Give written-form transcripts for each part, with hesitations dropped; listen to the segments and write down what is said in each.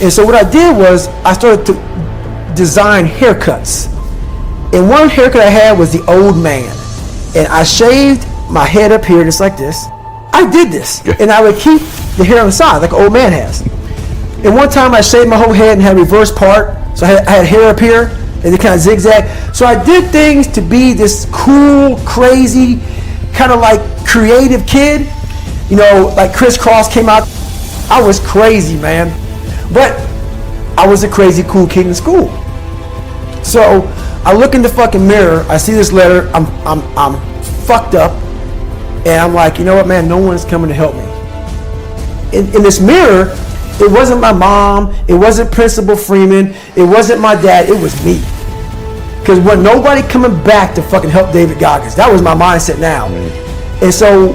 And so what I did was I started to design haircuts. And one haircut I had was the old man. And I shaved my head up here just like this. I did this. And I would keep the hair on the side like an old man has. And one time I shaved my whole head and had a reverse part. So I had hair up here and it kind of zigzag. So I did things to be this cool, crazy, kind of like creative kid. You know, like Crisscross came out. I was crazy, man. But I was a crazy cool kid in school. So I look in the fucking mirror, I see this letter, I'm fucked up, and I'm like, you know what, man, no one's coming to help me. In this mirror, it wasn't my mom, it wasn't Principal Freeman, it wasn't my dad, it was me. Because wasn't nobody coming back to fucking help David Goggins. That was my mindset now. And so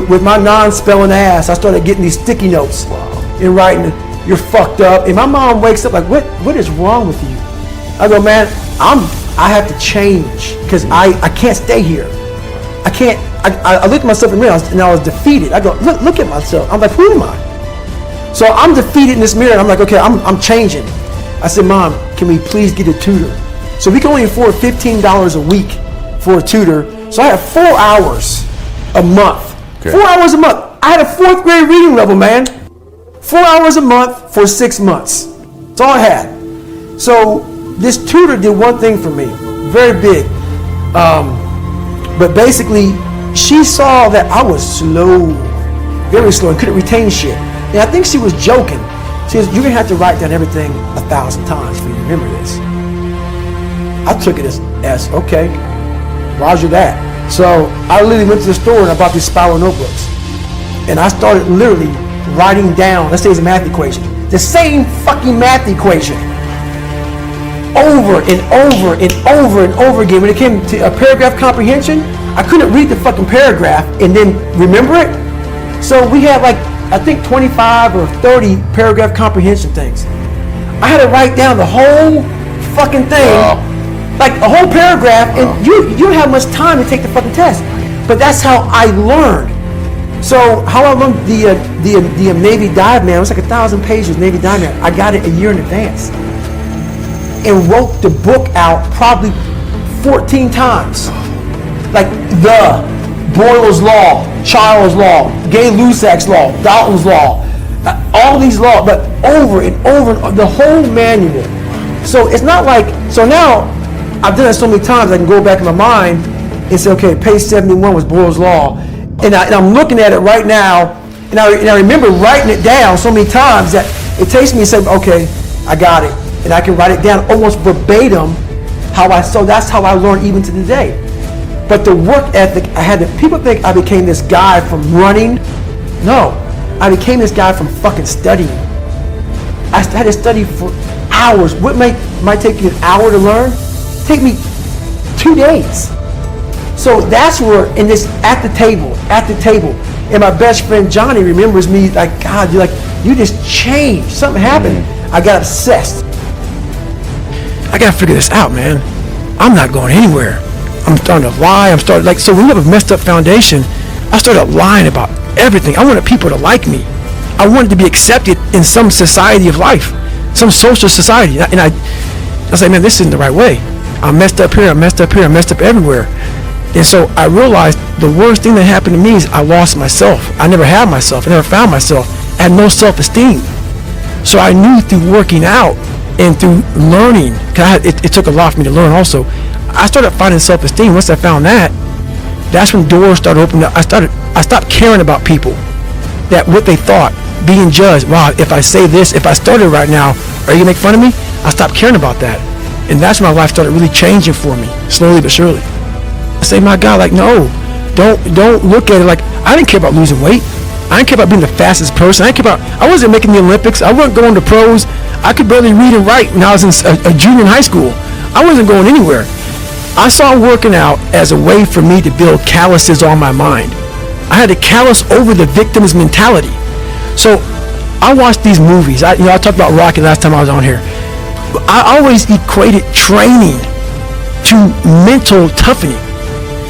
with my non-spelling ass, I started getting these sticky notes and writing, you're fucked up. And my mom wakes up like, what is wrong with you? I go, man, I have to change because I can't stay here. I can't. I looked at myself in the mirror and I was defeated. I go, look at myself. I'm like, who am I? So I'm defeated in this mirror. And I'm like, okay, I'm changing. I said, Mom, can we please get a tutor? So we can only afford $15 a week for a tutor. So I had 4 hours a month. Okay. 4 hours a month. I had a 4th grade reading level, man. 4 hours a month for 6 months. That's all I had. So this tutor did one thing for me, very big. But basically, she saw that I was slow, very slow, and couldn't retain shit. And I think she was joking. She says, you're gonna have to write down everything 1,000 times for you to remember this. I took it as okay, roger that. So I literally went to the store and I bought these spiral notebooks. And I started literally writing down, let's say it's a math equation, the same fucking math equation over and over and over and over again. When it came to a paragraph comprehension, I couldn't read the fucking paragraph and then remember it. So we had like, I think 25 or 30 paragraph comprehension things. I had to write down the whole fucking thing, like a whole paragraph, and you don't have much time to take the fucking test. But that's how I learned. So how I learned the Navy Dive Man, it was like 1,000 pages, Navy Dive Man. I got it a year in advance and wrote the book out probably 14 times. Like the Boyle's Law, Charles Law, Gay-Lussac's Law, Dalton's Law, all these laws, but over and over, the whole manual. So it's not like, so now I've done it so many times I can go back in my mind and say, okay, page 71 was Boyle's Law. And I'm looking at it right now, and I remember writing it down so many times that it takes me and say, okay, I got it. And I can write it down almost verbatim so that's how I learned even to today. But the work ethic, people think I became this guy from running. No, I became this guy from fucking studying. I had to study for hours. What might take you an hour to learn, take me 2 days. So that's where, at the table, and my best friend Johnny remembers me like, God, you just changed. Something happened. I got obsessed. I gotta figure this out, man. I'm not going anywhere. I'm starting to lie. So when you have a messed up foundation, I started lying about everything. I wanted people to like me. I wanted to be accepted in some society of life, some social society. And I was like, man, this isn't the right way. I messed up here, I messed up here, I messed up everywhere. And so I realized the worst thing that happened to me is I lost myself. I never had myself. I never found myself. I had no self-esteem. So I knew through working out and through learning, because it took a lot for me to learn also, I started finding self-esteem. Once I found that, that's when doors started opening up. I stopped caring about people, that what they thought, being judged. Wow, if I say this, if I started right now, are you gonna make fun of me? I stopped caring about that. And that's when my life started really changing for me, slowly but surely. I say, my God, like, no, don't look at it like, I didn't care about losing weight. I didn't care about being the fastest person. I wasn't making the Olympics. I wasn't going to pros. I could barely read and write when I was in a junior in high school. I wasn't going anywhere. I saw working out as a way for me to build calluses on my mind. I had to callous over the victim's mentality. So I watched these movies. I talked about Rocky last time I was on here. I always equated training to mental toughening.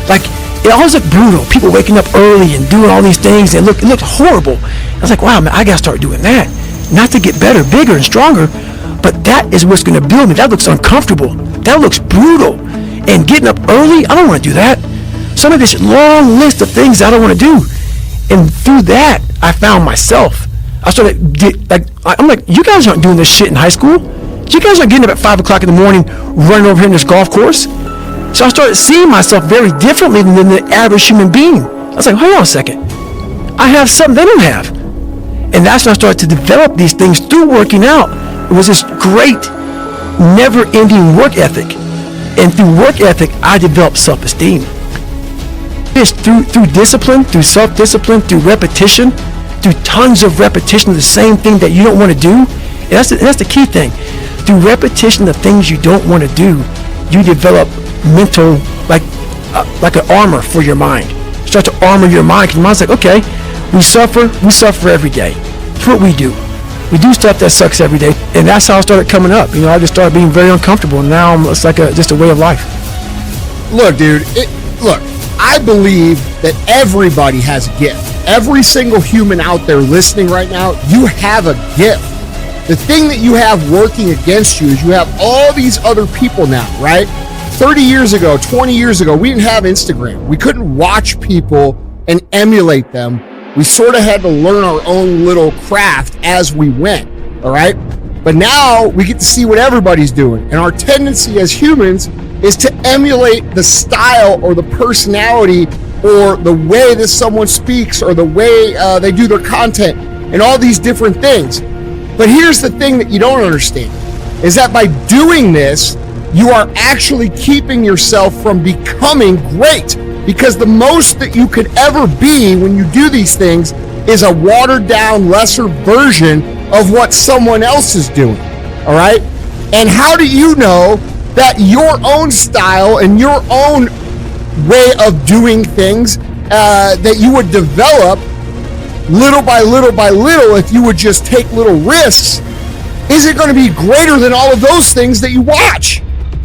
Like, it always looked brutal. People waking up early and doing all these things, and it looked horrible. I was like, wow, man, I gotta start doing that. not to get better, bigger, and stronger, but that is what's going to build me. That looks uncomfortable. That looks brutal. And getting up early, I don't want to do that. Some of this long list of things I don't want to do. And through that, I found myself. I started, I'm like, you guys aren't doing this shit in high school. You guys aren't getting up at 5 o'clock in the morning, running over here in this golf course. So I started seeing myself very differently than the average human being. I was like, hold on a second. I have something they don't have. And that's when I started to develop these things through working out. It was this great, never-ending work ethic. And through work ethic, I developed self-esteem. It's through discipline, through self-discipline, through repetition, through tons of repetition of the same thing that you don't want to do. And that's the key thing. Through repetition of things you don't want to do, you develop mental, like an armor for your mind. You start to armor your mind, because your mind's like, okay, we suffer every day. That's what we do. We do stuff that sucks every day, and that's how I started coming up. I just started being very uncomfortable, and now it's like just a way of life. Look, dude, I believe that everybody has a gift. Every single human out there listening right now, you have a gift. The thing that you have working against you is you have all these other people now, right? 30 years ago, 20 years ago, we didn't have Instagram. We couldn't watch people and emulate them. We sort of had to learn our own little craft as we went, all right? But now we get to see what everybody's doing. And our tendency as humans is to emulate the style or the personality or the way that someone speaks or the way they do their content and all these different things. But here's the thing that you don't understand, is that by doing this, you are actually keeping yourself from becoming great. Because the most that you could ever be when you do these things is a watered down, lesser version of what someone else is doing, all right? And how do you know that your own style and your own way of doing things that you would develop little by little by little if you would just take little risks, is it going to be greater than all of those things that you watch,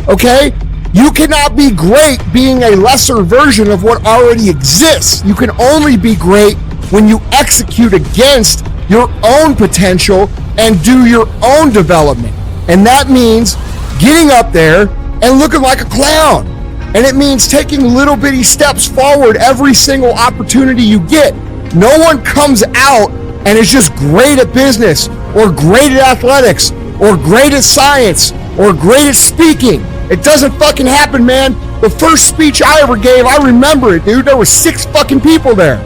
okay? You cannot be great being a lesser version of what already exists. You can only be great when you execute against your own potential and do your own development. And that means getting up there and looking like a clown. And it means taking little bitty steps forward every single opportunity you get. No one comes out and is just great at business or great at athletics or great at science or great at speaking. It doesn't fucking happen, man. The first speech I ever gave, I remember it, dude. There were 6 fucking people there.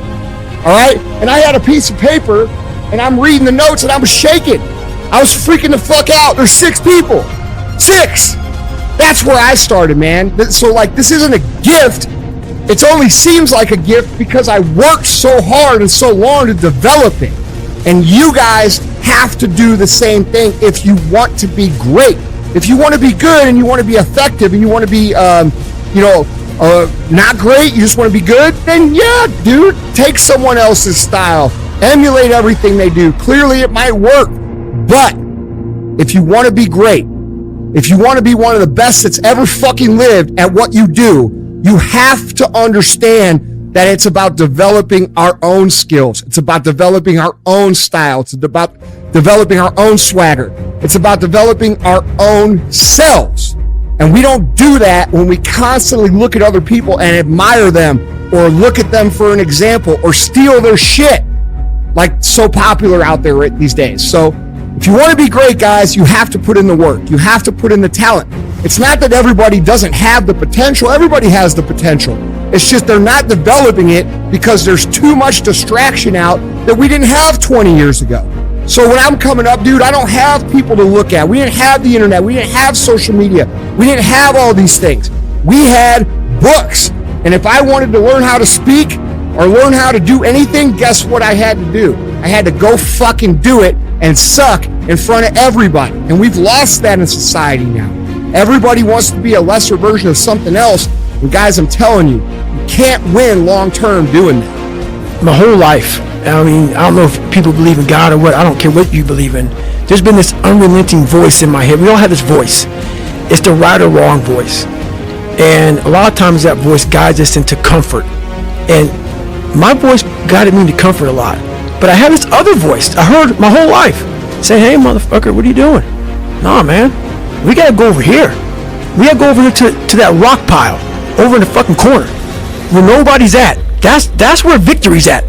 All right? And I had a piece of paper, and I'm reading the notes, and I was shaking. I was freaking the fuck out. There's 6 people. 6! That's where I started, man. So, this isn't a gift. It only seems like a gift because I worked so hard and so long to develop it. And you guys have to do the same thing if you want to be great. If you want to be good and you want to be effective and you want to be, not great, you just want to be good, then yeah, dude, take someone else's style. Emulate everything they do. Clearly it might work. But if you want to be great, if you want to be one of the best that's ever fucking lived at what you do, you have to understand that it's about developing our own skills. It's about developing our own style. It's about developing our own swagger. It's about developing our own selves. And we don't do that when we constantly look at other people and admire them or look at them for an example or steal their shit like so popular out there these days. So if you want to be great, guys, you have to put in the work. You have to put in the talent. It's not that everybody doesn't have the potential. Everybody has the potential. It's just they're not developing it because there's too much distraction out that we didn't have 20 years ago. So when I'm coming up, dude, I don't have people to look at. We didn't have the internet. We didn't have social media. We didn't have all these things. We had books. And if I wanted to learn how to speak or learn how to do anything, guess what I had to do? I had to go fucking do it and suck in front of everybody. And we've lost that in society now. Everybody wants to be a lesser version of something else. And guys, I'm telling you, you can't win long term doing that. My whole life, I mean, I don't know if people believe in God or what. I don't care what you believe in. There's been this unrelenting voice in my head. We all have this voice. It's the right or wrong voice. And a lot of times that voice guides us into comfort. And my voice guided me into comfort a lot. But I have this other voice I heard my whole life. Say, hey, motherfucker, what are you doing? Nah, man, we gotta go over here. We gotta go over here to that rock pile over in the fucking corner where nobody's at. That's where victory's at.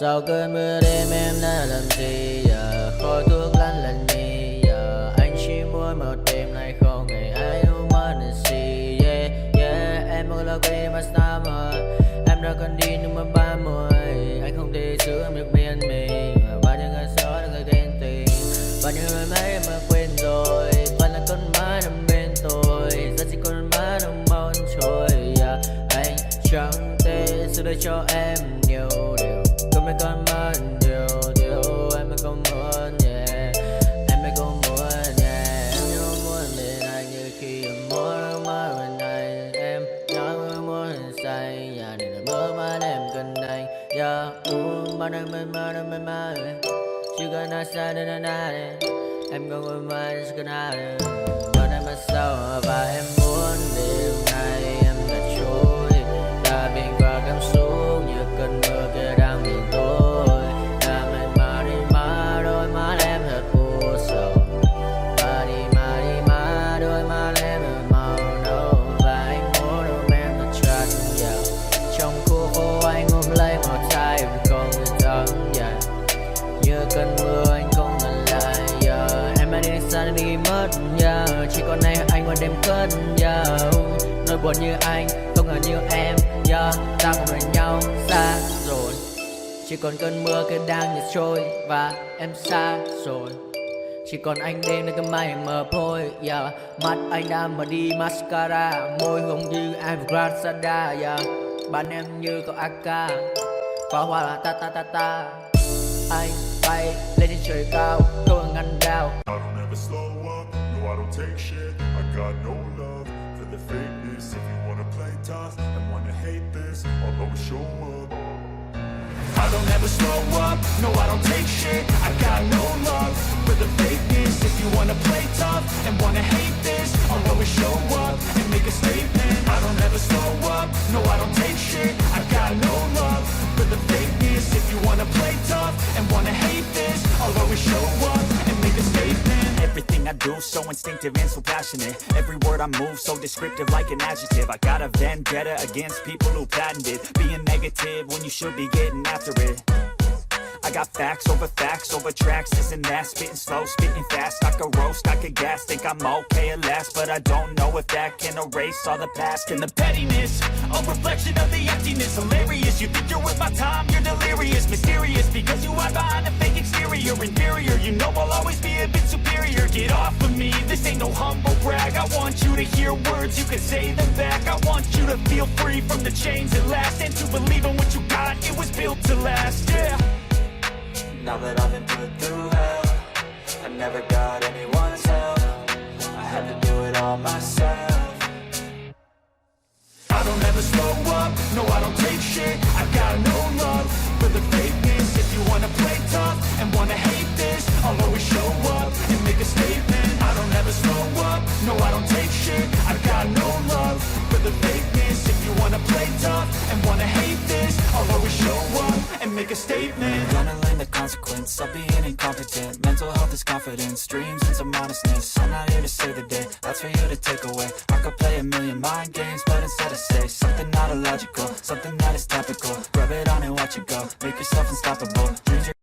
Sau cơn mưa đêm em đã làm gì giờ, khói thuốc lăn lạnh mi giờ, anh chỉ muốn một đêm này không ngày ai đâu mà nên see. Yeah, yeah, em muốn là quê mà summer, em đã cần đi nhưng mà 30, anh không thể giữ em được bên mình. Bao nhiêu ngày gió đã người ghen tình, bao nhiêu lời mấy em mà quên rồi, vẫn là con má nằm bên tôi, rất chỉ con má nằm mòn trôi. Yeah, anh chẳng thể giữ được cho em nhiều điều. Mấy con mất điều em mới không muốn, yeah. Em mới không muốn, yeah. Em nhớ muốn bên anh như khi em muốn mất bên anh. Em nhớ muốn say, yeah. Để là bước mắt em cần anh, yeah. Mắt anh bên má, chỉ cần nói sai đến anh này. Em không ngồi mai chỉ cần ai mắt em mắt sau và em muốn đêm nay em đã trôi, đã biển qua cảm xúc như cơn mưa kia đang miền tối. Đã mệt mà đi má, đôi má em thật u sầu. Và đi má, đôi má em thật màu nâu. Và anh muốn ôm em thật chặt, yeah. Trong khu phố anh ôm lấy một tay em không thể thắng, yeah. Như cơn mưa anh không ngần lại, yeah. Em đã đi xa đi mất, yeah. Chỉ còn này anh qua đêm cất, yeah. Nỗi buồn như anh, không ngờ như em, yeah. Ta không bên nhau xa rồi, chỉ còn cơn mưa kia đang nhạt trôi và em xa rồi. Chỉ còn anh đêm nơi cái mây mờ phôi, yeah. Mắt anh đã mở đi mascara, môi hồng như Evergrande, yeah. Bạn em như có AK, pháo hoa là ta ta ta ta. Anh bay lên trên trời cao, không ngăn đao. I don't ever slow up, no I don't take shit. I got no love for the fakeness. If you wanna play tough and wanna hate this, I'll always show up. I don't ever slow up, no I don't take shit. I got no love for the fakeness. If you wanna play tough and wanna hate this, I'll always show up and make a statement. I don't ever slow up, no I don't take shit. I got no love for the fakeness. If you wanna play tough and wanna hate this, I'll always show up and make a statement. Everything I do so instinctive and so passionate. Every word I move so descriptive like an adjective. I got a vendetta against people who patented being negative when you should be getting after it. I got facts over tracks, this and that. Spitting slow, spitting fast, I could roast, I could gas. Think I'm okay at last, but I don't know if that can erase all the past. And the pettiness, a reflection of the emptiness. Hilarious, you think you're worth my time, you're delirious. Mysterious, because you hide behind a fake exterior. Inferior, you know I'll always be a bit superior. Get off of me, this ain't no humble brag. I want you to hear words, you can say them back. I want you to feel free from the chains that last, and to believe in what you got, it was built to last, yeah. Now that I've been put through hell, I never got anyone's help. I had to do it all myself. I don't ever slow up, no I don't take shit. I got no love for the fakeness. If you wanna play tough and wanna hate this, I'll always show up and make a statement. I don't ever slow up, no I don't take shit. I got no love for the fakeness. If you wanna play tough and wanna hate this, I'll always show up and make a statement. Gonna learn the consequence of being incompetent. Mental health is confidence, dreams and some honestness. I'm not here to save the day, that's for you to take away. I could play a million mind games, but instead I say something not illogical, something that is topical. Rub it on and watch it go, make yourself unstoppable. Dreams are